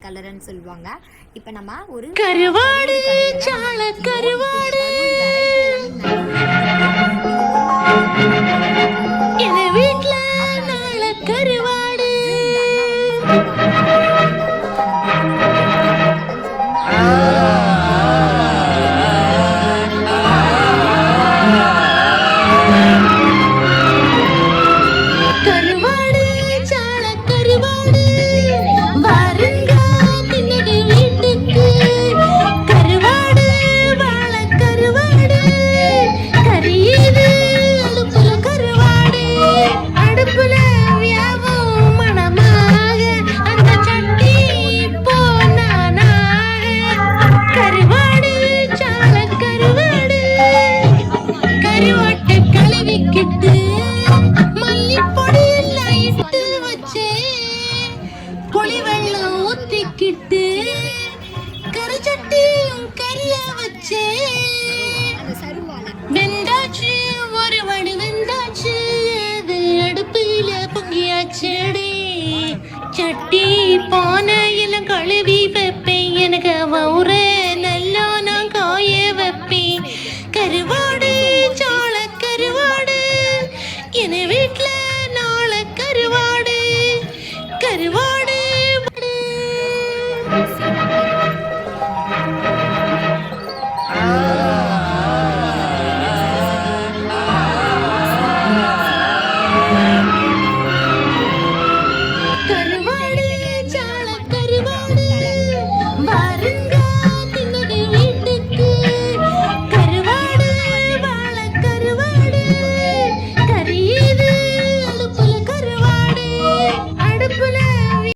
கலர்னு சொல்லுவாங்க. இப்போ நம்ம ஒரு கருவாடு சால கருவாடு இந்த வீட்ல நாள கருவாடு கருவாடு சால கருவாடு வாருங்க தின்னது வீட்டுக்கு கருவாடு வாழ கருவாடு கரியுது அடுப்புல கருவாடு அடுப்புல வியாபம் மணமாக அந்த சட்டி போனானாக கருவாடு சால கருவாடு கருவாட்டை கழுவிக்கிட்டு மல்லிப்பொடி எல்லாம் இட்டு வச்சு புளி வெள்ளம் ஊத்திக்கிட்டு கரிச்சட்டியும் கரிய வச்சு வெந்தாச்சு ஒரு வடி வெந்தாச்சு அது அடுப்பில பொங்கியாச்சடி சட்டி பானையில கழுவி